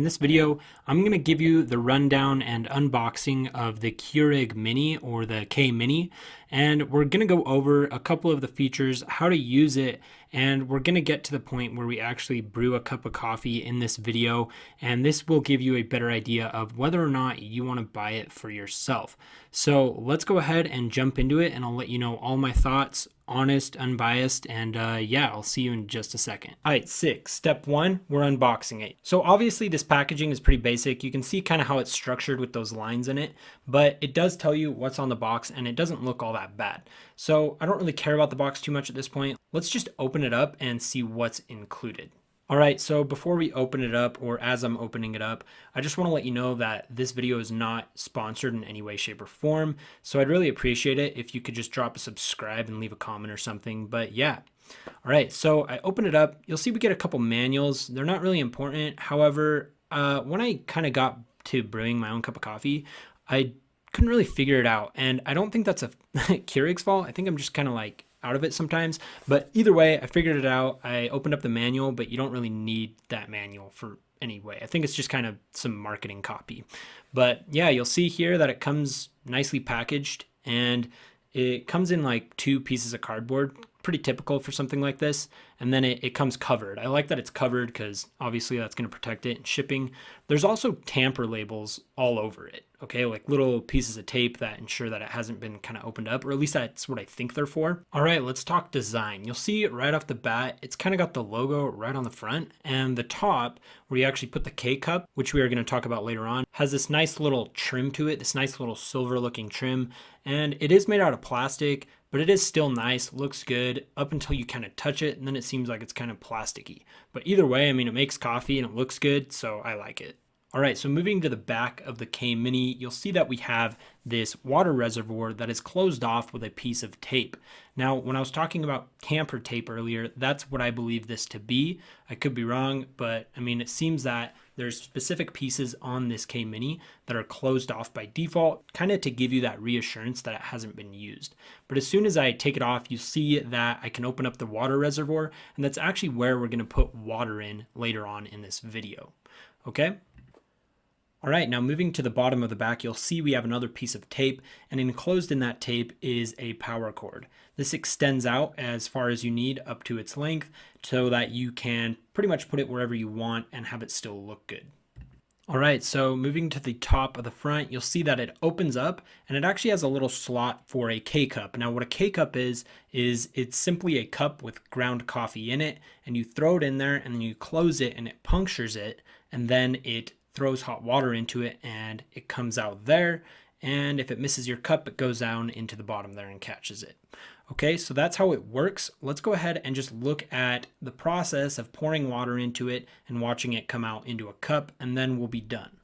in this video, I'm going to give you the rundown and unboxing of the Keurig Mini or the K Mini, and we're going to go over a couple of the features, how to use it, and we're going to get to the point where we actually brew a cup of coffee in this video, and this will give you a better idea of whether or not you want to buy it for yourself. So let's go ahead and jump into it, and I'll let you know all my thoughts, honest, unbiased, and yeah, I'll see you in just a second. All right, step one, we're unboxing it. So obviously this packaging is pretty basic. You can see kind of how it's structured with those lines in it, but it does tell you what's on the box and it doesn't look all that bad. So I don't really care about the box too much at this point. Let's just open it up and see what's included. All right, so before we open it up, or as I'm opening it up, I just want to let you know that this video is not sponsored in any way, shape, or form. So I'd really appreciate it if you could just drop a subscribe and leave a comment or something. But yeah. All right, so I open it up. You'll see we get a couple manuals. They're not really important. However, when I kind of got to brewing my own cup of coffee, I couldn't really figure it out. And I don't think that's a Keurig's fault. I think I'm just kind of like out of it sometimes, but either way, I figured it out. I opened up the manual, but you don't really need that manual for anyway. I think it's just kind of some marketing copy. But yeah, you'll see here that it comes nicely packaged, and it comes in like 2 pieces of cardboard, pretty typical for something like this. And then it comes covered. I like that it's covered because obviously that's going to protect it in shipping. There's also tamper labels all over it, okay? Like little pieces of tape that ensure that it hasn't been kind of opened up, or at least that's what I think they're for. All right, let's talk design. You'll see right off the bat, it's kind of got the logo right on the front, and the top where you actually put the K-cup, which we are going to talk about later on, has this nice little trim to it, this nice little silver looking trim, and it is made out of plastic, but it is still nice, looks good up until you kind of touch it, and then it seems like it's kind of plasticky. But either way, I mean, it makes coffee and it looks good, so I like it. All right, so moving to the back of the K Mini, you'll see that we have this water reservoir that is closed off with a piece of tape. Now, when I was talking about tamper tape earlier, that's what I believe this to be. I could be wrong, but I mean, it seems that there's specific pieces on this K Mini that are closed off by default, kind of to give you that reassurance that it hasn't been used. But as soon as I take it off, you see that I can open up the water reservoir, and that's actually where we're going to put water in later on in this video. Okay? All right, now moving to the bottom of the back, you'll see we have another piece of tape, and enclosed in that tape is a power cord. This extends out as far as you need up to its length so that you can pretty much put it wherever you want and have it still look good. All right, so moving to the top of the front, you'll see that it opens up and it actually has a little slot for a K-cup. Now what a K-cup is it's simply a cup with ground coffee in it, and you throw it in there and then you close it and it punctures it, and then it throws hot water into it and it comes out there, and if it misses your cup, it goes down into the bottom there and catches it. Okay, so that's how it works. Let's go ahead and just look at the process of pouring water into it and watching it come out into a cup, and then we'll be done.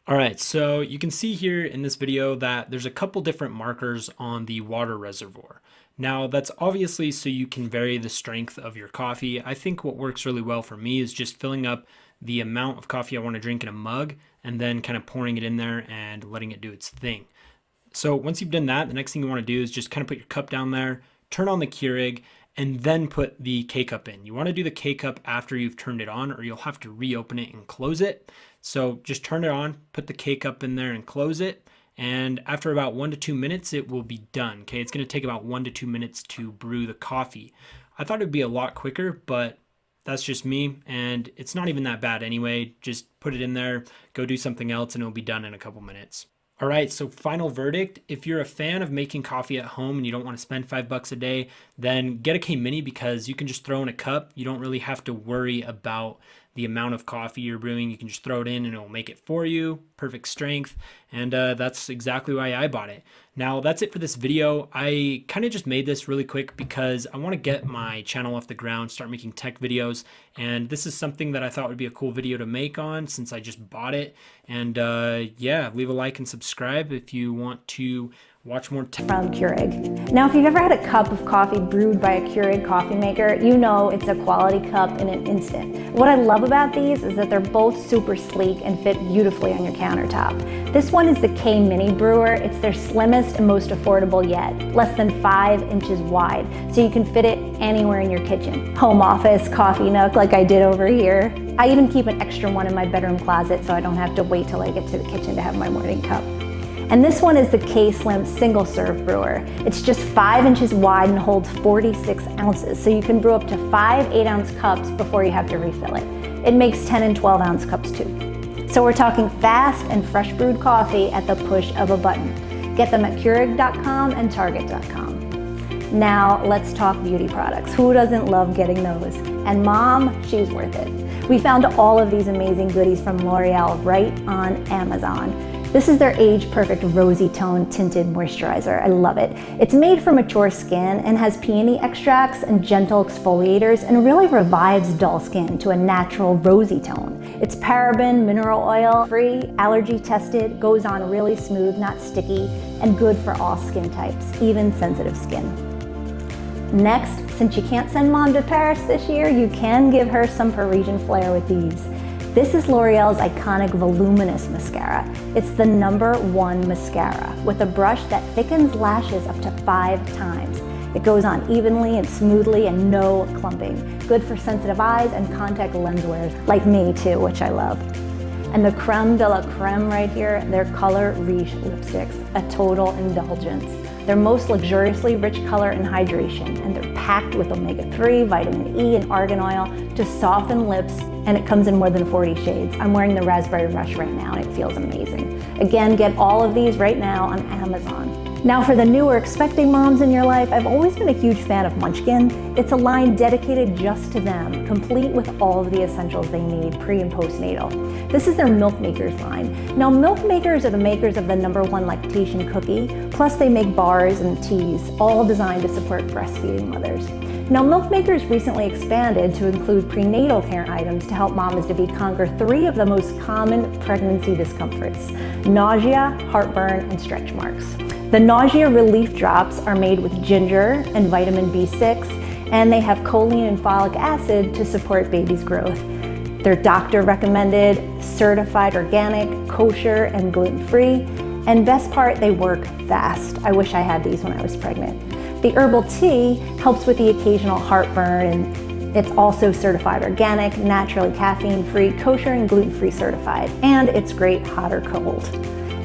All right, so you can see here in this video that there's a couple different markers on the water reservoir. Now that's obviously so you can vary the strength of your coffee. I think what works really well for me is just filling up the amount of coffee I want to drink in a mug and then kind of pouring it in there and letting it do its thing. So once you've done that, the next thing you want to do is just kind of put your cup down there, turn on the Keurig, and then put the K-cup in. You want to do the K-cup after you've turned it on, or you'll have to reopen it and close it. So just turn it on, put the K-cup in there and close it. And after about 1 to 2 minutes, it will be done. Okay, it's going to take about 1 to 2 minutes to brew the coffee. I thought it'd be a lot quicker, but that's just me, and it's not even that bad anyway. Just put it in there, go do something else, and it'll be done in a couple minutes. All right, so final verdict. If you're a fan of making coffee at home and you don't want to spend $5 a day, then get a K Mini because you can just throw in a cup. You don't really have to worry about the amount of coffee you're brewing. You can just throw it in and it'll make it for you, perfect strength, and that's exactly why I bought it. Now that's it for this video. I kind of just made this really quick because I want to get my channel off the ground, start making tech videos, and this is something that I thought would be a cool video to make on since I just bought it. And yeah, leave a like and subscribe if you want to watch more from Keurig. Now, if you've ever had a cup of coffee brewed by a Keurig coffee maker, you know it's a quality cup in an instant. What I love about these is that they're both super sleek and fit beautifully on your countertop. This one is the K Mini Brewer. It's their slimmest and most affordable yet, less than 5 inches wide, so you can fit it anywhere in your kitchen. Home office, coffee nook like I did over here. I even keep an extra one in my bedroom closet so I don't have to wait till I get to the kitchen to have my morning cup. And this one is the K-Slim single serve brewer. It's just 5 inches wide and holds 46 ounces, so you can brew up to 5 8-ounce cups before you have to refill it. It makes 10 and 12-ounce cups too. So we're talking fast and fresh brewed coffee at the push of a button. Get them at Keurig.com and Target.com. Now let's talk beauty products. Who doesn't love getting those? And Mom, she's worth it. We found all of these amazing goodies from L'Oreal right on Amazon. This is their age-perfect rosy tone tinted moisturizer. I love it. It's made for mature skin and has peony extracts and gentle exfoliators and really revives dull skin to a natural rosy tone. It's paraben, mineral oil free, allergy tested, goes on really smooth, not sticky, and good for all skin types, even sensitive skin. Next, since you can't send Mom to Paris this year, you can give her some Parisian flair with these. This is L'Oreal's iconic voluminous mascara. It's the #1 mascara with a brush that thickens lashes up to 5 times. It goes on evenly and smoothly and no clumping. Good for sensitive eyes and contact lens wearers like me too, which I love. And the creme de la creme right here, their Color Riche lipsticks, a total indulgence. They're most luxuriously rich color and hydration, and they're packed with omega-3, vitamin E, and argan oil to soften lips, and it comes in more than 40 shades. I'm wearing the Raspberry Rush right now, and it feels amazing. Again, get all of these right now on Amazon. Now for the newer expecting moms in your life, I've always been a huge fan of Munchkin. It's a line dedicated just to them, complete with all of the essentials they need pre and postnatal. This is their Milk Makers line. Now Milk Makers are the makers of the #1 lactation cookie, plus they make bars and teas, all designed to support breastfeeding mothers. Now Milk Makers recently expanded to include prenatal care items to help mamas-to-be conquer 3 of the most common pregnancy discomforts: nausea, heartburn, and stretch marks. The nausea relief drops are made with ginger and vitamin B6, and they have choline and folic acid to support baby's growth. They're doctor recommended, certified organic, kosher, and gluten-free, and best part, they work fast. I wish I had these when I was pregnant. The herbal tea helps with the occasional heartburn, and it's also certified organic, naturally caffeine-free, kosher, and gluten-free certified, and it's great hot or cold.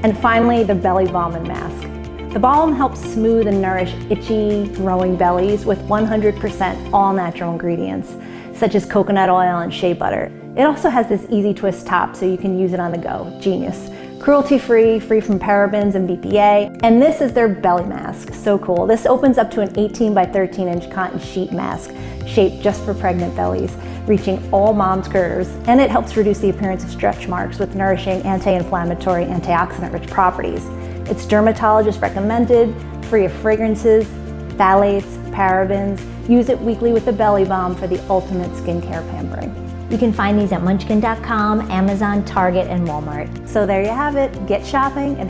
And finally, the belly balm and mask. The balm helps smooth and nourish itchy, growing bellies with 100% all natural ingredients, such as coconut oil and shea butter. It also has this easy twist top so you can use it on the go. Genius. Cruelty-free, free from parabens and BPA. And this is their belly mask. So cool. This opens up to an 18 by 13 inch cotton sheet mask, shaped just for pregnant bellies, reaching all mom's curves. And it helps reduce the appearance of stretch marks with nourishing anti-inflammatory, antioxidant-rich properties. It's dermatologist recommended, free of fragrances, phthalates, parabens. Use it weekly with the belly balm for the ultimate skincare pampering. You can find these at Munchkin.com, Amazon, Target, and Walmart. So there you have it. Get shopping and